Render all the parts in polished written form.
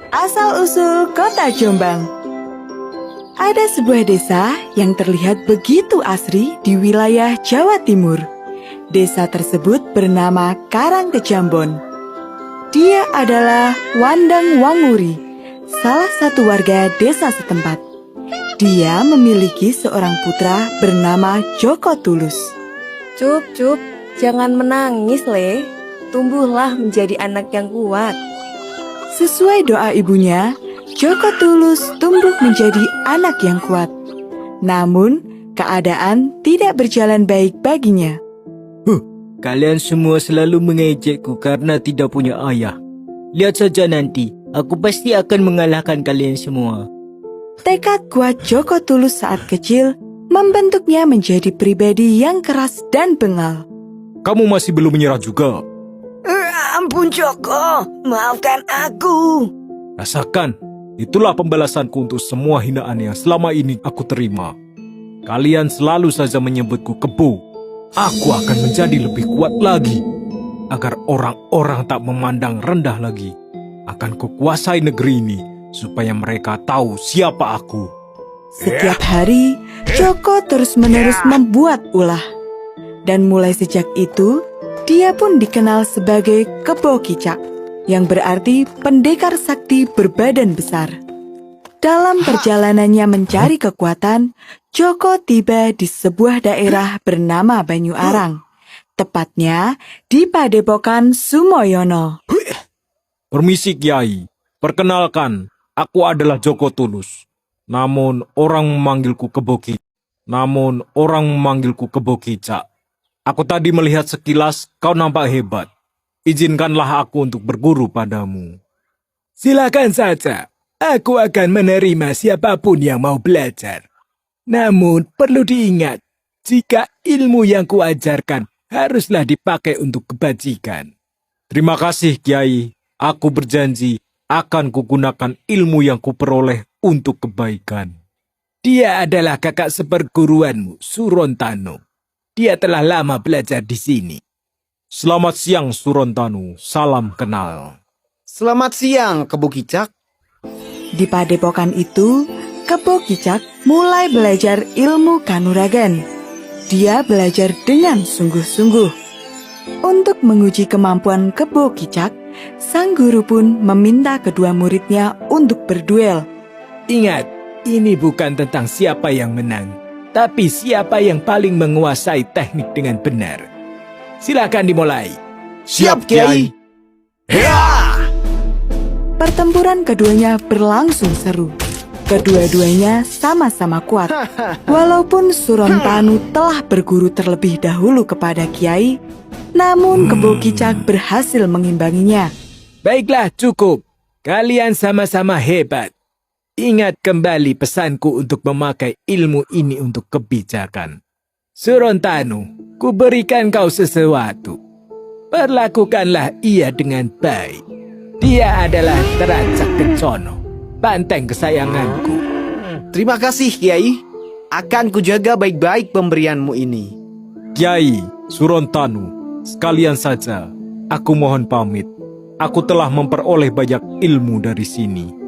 Asal-usul Kota Jombang. Ada sebuah desa yang terlihat begitu asri di wilayah Jawa Timur. Desa tersebut bernama Karangkejambon. Dia adalah Wandang Wanguri, salah satu warga desa setempat. Dia memiliki seorang putra bernama Joko Tulus. Cup, jangan menangis, Le. Tumbuhlah menjadi anak yang kuat. Sesuai doa ibunya, Joko Tulus tumbuh menjadi anak yang kuat. Namun, keadaan tidak berjalan baik baginya. Kalian semua selalu mengejekku karena tidak punya ayah. Lihat saja nanti, aku pasti akan mengalahkan kalian semua. Tekad kuat Joko Tulus saat kecil membentuknya menjadi pribadi yang keras dan bengal. Kamu masih belum menyerah juga. Ampun Joko, maafkan aku. Rasakan, itulah pembalasanku untuk semua hinaan yang selama ini aku terima. Kalian selalu saja menyebutku kebo. Aku akan menjadi lebih kuat lagi, agar orang-orang tak memandang rendah lagi. Akan kukuasai negeri ini, supaya mereka tahu siapa aku. Setiap hari, Joko terus-menerus membuat ulah. Dan mulai sejak itu, dia pun dikenal sebagai Kebo Kicak, yang berarti pendekar sakti berbadan besar. Dalam perjalanannya mencari kekuatan, Joko tiba di sebuah daerah bernama Banyu Arang, tepatnya di Padepokan Sumoyono. Permisi Kiai, perkenalkan, aku adalah Joko Tulus. Namun orang memanggilku Kebo Kicak. Aku tadi melihat sekilas kau nampak hebat. Izinkanlah aku untuk berguru padamu. Silakan saja. Aku akan menerima siapapun yang mau belajar. Namun perlu diingat, jika ilmu yang kuajarkan haruslah dipakai untuk kebajikan. Terima kasih Kiai. Aku berjanji akan kugunakan ilmu yang kuperoleh untuk kebaikan. Dia adalah kakak seperguruanmu, Surontano. Dia telah lama belajar di sini. Selamat siang Surontano, salam kenal. Selamat siang, Kebo Kicak. Di padepokan itu, Kebo Kicak mulai belajar ilmu kanuragan. Dia belajar dengan sungguh-sungguh. Untuk menguji kemampuan Kebo Kicak, sang guru pun meminta kedua muridnya untuk berduel. Ingat, ini bukan tentang siapa yang menang, tapi siapa yang paling menguasai teknik dengan benar. Silakan dimulai. Siap, Kiai. Pertempuran keduanya berlangsung seru. Kedua-duanya sama-sama kuat. Walaupun Surontano telah berguru terlebih dahulu kepada Kiai, namun Kebo Kicak berhasil mengimbanginya. Baiklah, cukup. Kalian sama-sama hebat. Ingat kembali pesanku untuk memakai ilmu ini untuk kebijakan. Surontano, kuberikan kau sesuatu. Perlakukanlah ia dengan baik. Dia adalah Terancak Kencono, banteng kesayanganku. Terima kasih, Kiai. Akan kujaga baik-baik pemberianmu ini. Kiai, Surontano, sekalian saja, aku mohon pamit. Aku telah memperoleh banyak ilmu dari sini.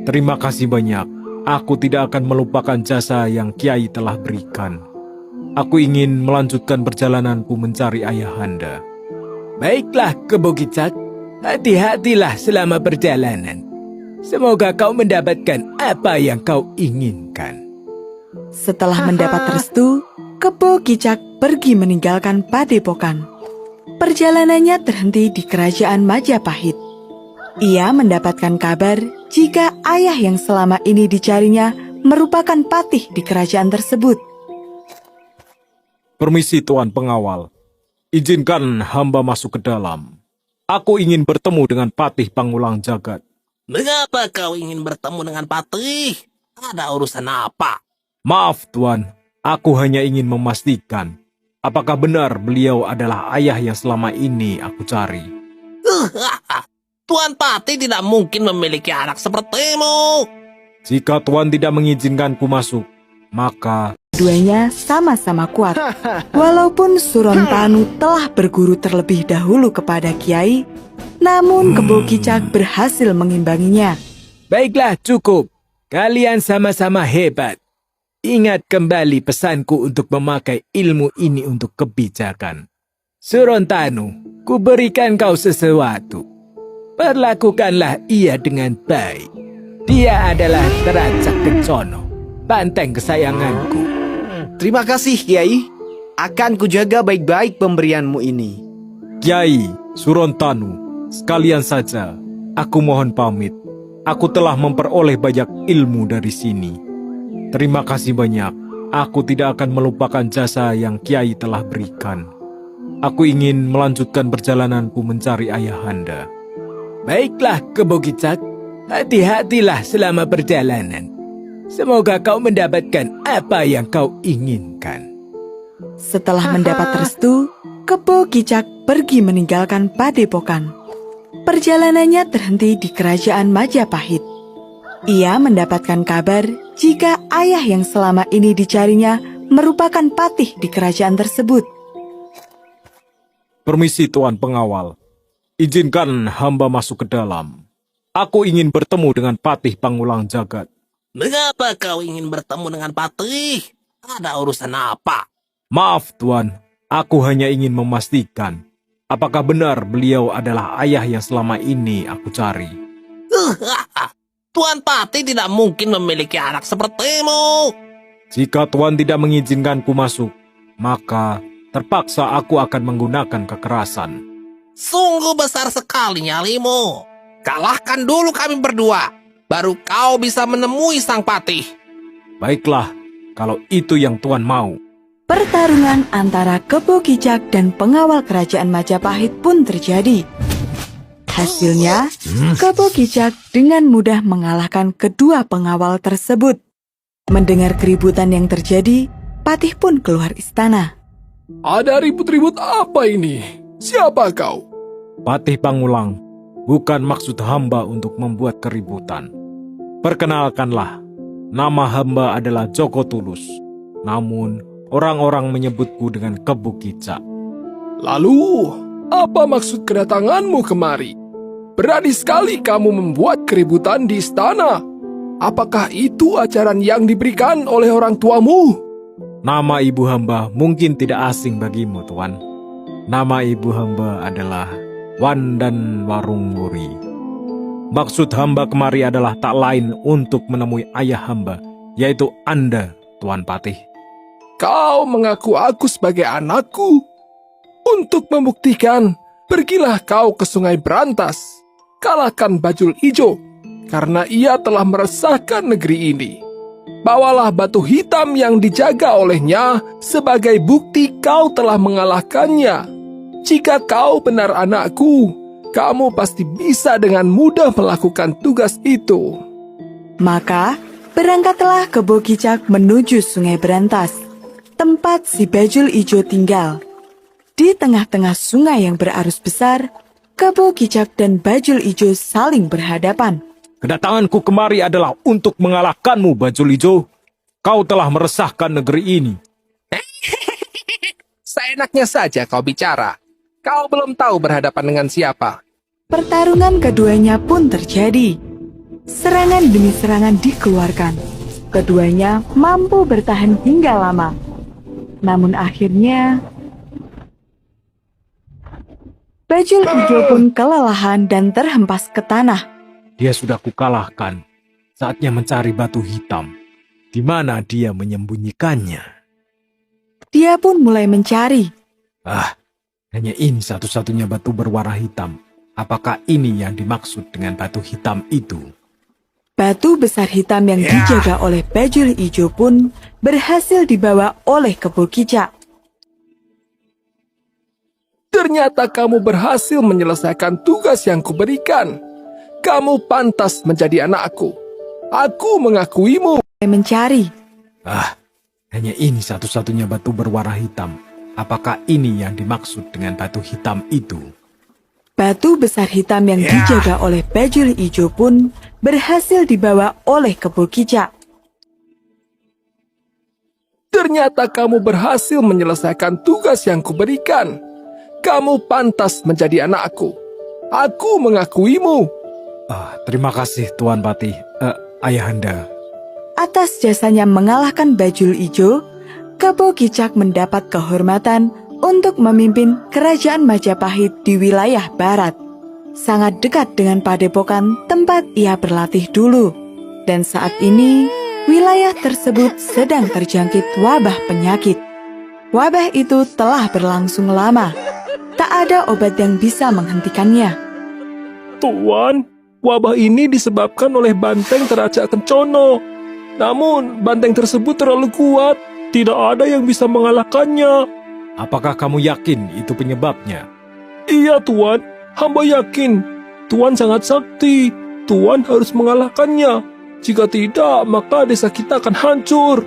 Terima kasih banyak. Aku tidak akan melupakan jasa yang Kiai telah berikan. Aku ingin melanjutkan perjalananku mencari ayahanda. Baiklah, Kebo Kicak. Hati-hatilah selama perjalanan. Semoga kau mendapatkan apa yang kau inginkan. Setelah mendapat restu, Kebo Kicak pergi meninggalkan padepokan. Perjalanannya terhenti di kerajaan Majapahit. Ia mendapatkan kabar jika ayah yang selama ini dicarinya merupakan patih di kerajaan tersebut. Permisi Tuan Pengawal, izinkan hamba masuk ke dalam. Aku ingin bertemu dengan Patih Pangulang Jagat. Mengapa kau ingin bertemu dengan Patih? Ada urusan apa? Maaf Tuan, aku hanya ingin memastikan apakah benar beliau adalah ayah yang selama ini aku cari. Tuan Patih tidak mungkin memiliki anak sepertimu. Jika Tuan tidak mengizinkanku masuk, maka Keduanya sama-sama kuat. Walaupun Surontano telah berguru terlebih dahulu kepada Kiai, namun Kebo Kicak berhasil mengimbanginya. Baiklah, cukup. Kalian sama-sama hebat. Ingat kembali pesanku untuk memakai ilmu ini untuk kebijakan. Sorontano, kuberikan kau sesuatu. Perlakukanlah ia dengan baik. Dia adalah Teracak Kencono, banteng kesayanganku. Terima kasih, Kiai. Akan kujaga baik-baik pemberianmu ini. Kiai, Sorontano, sekalian saja, aku mohon pamit. Aku telah memperoleh banyak ilmu dari sini. Terima kasih banyak. Aku tidak akan melupakan jasa yang Kiai telah berikan. Aku ingin melanjutkan perjalananku mencari ayahanda. Baiklah, Kebo Kicak. Hati-hatilah selama perjalanan. Semoga kau mendapatkan apa yang kau inginkan. Setelah mendapat restu, Kebo Kicak pergi meninggalkan padepokan. Perjalanannya terhenti di kerajaan Majapahit. Ia mendapatkan kabar jika ayah yang selama ini dicarinya merupakan patih di kerajaan tersebut. Permisi Tuan Pengawal, izinkan hamba masuk ke dalam. Aku ingin bertemu dengan Patih Pangulang Jagat. Mengapa kau ingin bertemu dengan Patih? Ada urusan apa? Maaf Tuan, aku hanya ingin memastikan apakah benar beliau adalah ayah yang selama ini aku cari. Tuan Patih tidak mungkin memiliki anak sepertimu. Jika Tuan tidak mengizinkanku masuk, maka terpaksa aku akan menggunakan kekerasan. Sungguh besar sekali nyalimu. Kalahkan dulu kami berdua, baru kau bisa menemui sang Patih. Baiklah, kalau itu yang Tuan mau. Pertarungan antara Kebo Kicak dan pengawal kerajaan Majapahit pun terjadi. Hasilnya, Kebo Kicak dengan mudah mengalahkan kedua pengawal tersebut. Mendengar keributan yang terjadi, Patih pun keluar istana. Ada ribut-ribut apa ini? Siapa kau? Patih Pangulang, bukan maksud hamba untuk membuat keributan. Perkenalkanlah, nama hamba adalah Joko Tulus. Namun, orang-orang menyebutku dengan Kebo Kicak. Lalu, apa maksud kedatanganmu kemari? Berani sekali kamu membuat keributan di istana. Apakah itu ajaran yang diberikan oleh orang tuamu? Nama ibu hamba mungkin tidak asing bagimu, Tuan. Nama ibu hamba adalah Wandan Warungwuri. Maksud hamba kemari adalah tak lain untuk menemui ayah hamba, yaitu Anda, Tuan Patih. Kau mengaku aku sebagai anakku. Untuk membuktikan, pergilah kau ke Sungai Berantas. Kalahkan Bajul Ijo, karena ia telah meresahkan negeri ini. Bawalah batu hitam yang dijaga olehnya sebagai bukti kau telah mengalahkannya. Jika kau benar anakku, kamu pasti bisa dengan mudah melakukan tugas itu. Maka, berangkatlah Kebo Kicak menuju Sungai Berantas, tempat si Bajul Ijo tinggal. Di tengah-tengah sungai yang berarus besar, Kebo Kicak dan Bajul Ijo saling berhadapan. Kedatanganku kemari adalah untuk mengalahkanmu, Bajul Ijo. Kau telah meresahkan negeri ini. Seenaknya saja kau bicara. Kau belum tahu berhadapan dengan siapa. Pertarungan keduanya pun terjadi. Serangan demi serangan dikeluarkan. Keduanya mampu bertahan hingga lama. Namun akhirnya, Bajul Ijo pun kelelahan dan terhempas ke tanah. Dia sudah kukalahkan. Saatnya mencari batu hitam. Di mana dia menyembunyikannya? Dia pun mulai mencari. Hanya ini satu-satunya batu berwarna hitam. Apakah ini yang dimaksud dengan batu hitam itu? Batu besar hitam yang dijaga oleh Bajul Ijo pun berhasil dibawa oleh Kebo Kicak. Ternyata kamu berhasil menyelesaikan tugas yang kuberikan. Kamu pantas menjadi anakku. Aku mengakuimu. Mencari. Hanya ini satu-satunya batu berwarna hitam. Apakah ini yang dimaksud dengan batu hitam itu? Batu besar hitam yang dijaga oleh Bajul Ijo pun berhasil dibawa oleh Kebo Kicak. Ternyata kamu berhasil menyelesaikan tugas yang kuberikan. Kamu pantas menjadi anakku. Aku mengakuimu. Terima kasih Tuan Patih, Ayahanda. Atas jasanya mengalahkan Bajul Ijo, Kebo Kicak mendapat kehormatan untuk memimpin kerajaan Majapahit di wilayah barat. Sangat dekat dengan padepokan tempat ia berlatih dulu. Dan saat ini, wilayah tersebut sedang terjangkit wabah penyakit. Wabah itu telah berlangsung lama. Tak ada obat yang bisa menghentikannya. Tuan, wabah ini disebabkan oleh banteng Teracak Kencono. Namun, banteng tersebut terlalu kuat. Tidak ada yang bisa mengalahkannya. Apakah kamu yakin itu penyebabnya? Iya, Tuan. Hamba yakin. Tuan sangat sakti. Tuan harus mengalahkannya. Jika tidak, maka desa kita akan hancur.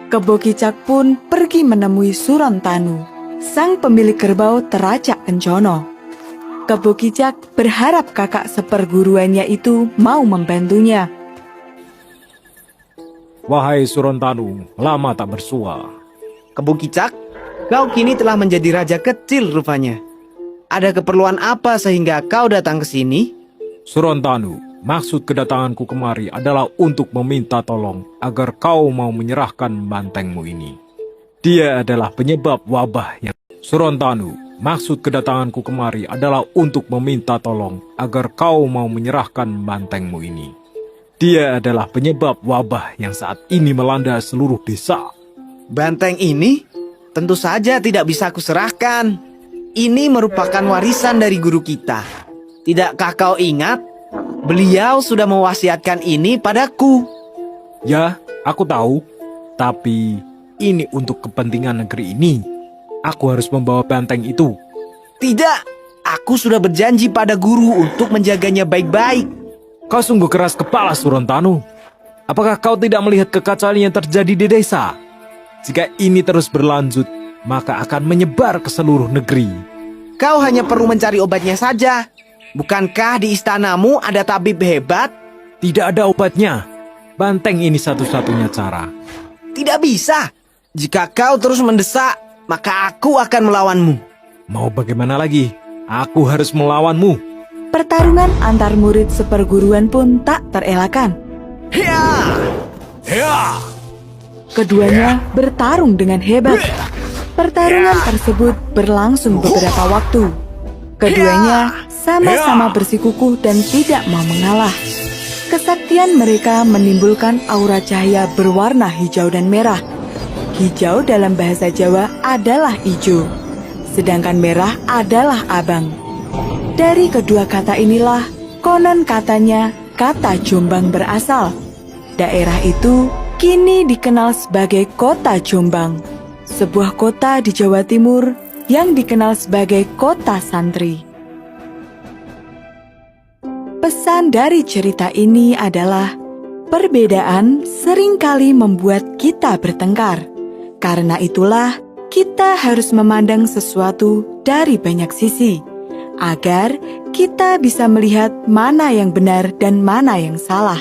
Kebo Kicak pun pergi menemui Surontanu, sang pemilik kerbau Teracak Kencono. Kebo Kicak berharap kakak seperguruannya itu mau membantunya. Wahai Surontanu, lama tak bersua. Kebo Kicak, kau kini telah menjadi raja kecil rupanya. Ada keperluan apa sehingga kau datang ke sini? Surontanu, maksud kedatanganku kemari adalah untuk meminta tolong agar kau mau menyerahkan bantengmu ini. Dia adalah penyebab wabah yang... Surontanu, maksud kedatanganku kemari adalah untuk meminta tolong agar kau mau menyerahkan bantengmu ini. Dia adalah penyebab wabah yang saat ini melanda seluruh desa. Banteng ini tentu saja tidak bisa kuserahkan. Ini merupakan warisan dari guru kita. Tidakkah kau ingat? Beliau sudah mewasiatkan ini padaku. Ya, aku tahu. Tapi ini untuk kepentingan negeri ini. Aku harus membawa banteng itu. Tidak, aku sudah berjanji pada guru untuk menjaganya baik-baik. Kau sungguh keras kepala, Surontanu. Apakah kau tidak melihat kekacauan yang terjadi di desa? Jika ini terus berlanjut, maka akan menyebar ke seluruh negeri. Kau hanya perlu mencari obatnya saja. Bukankah di istanamu ada tabib hebat? Tidak ada obatnya. Banteng ini satu-satunya cara. Tidak bisa. Jika kau terus mendesak, maka aku akan melawanmu. Mau bagaimana lagi? Aku harus melawanmu. Pertarungan antar murid seperguruan pun tak terelakkan. Keduanya bertarung dengan hebat. Pertarungan tersebut berlangsung beberapa waktu. Keduanya sama-sama bersikukuh dan tidak mau mengalah. Kesaktian mereka menimbulkan aura cahaya berwarna hijau dan merah. Hijau dalam bahasa Jawa adalah ijo, sedangkan merah adalah abang. Dari kedua kata inilah, konon katanya kata Jombang berasal. Daerah itu kini dikenal sebagai Kota Jombang, sebuah kota di Jawa Timur yang dikenal sebagai kota santri. Pesan dari cerita ini adalah, perbedaan seringkali membuat kita bertengkar. Karena itulah, kita harus memandang sesuatu dari banyak sisi, agar kita bisa melihat mana yang benar dan mana yang salah.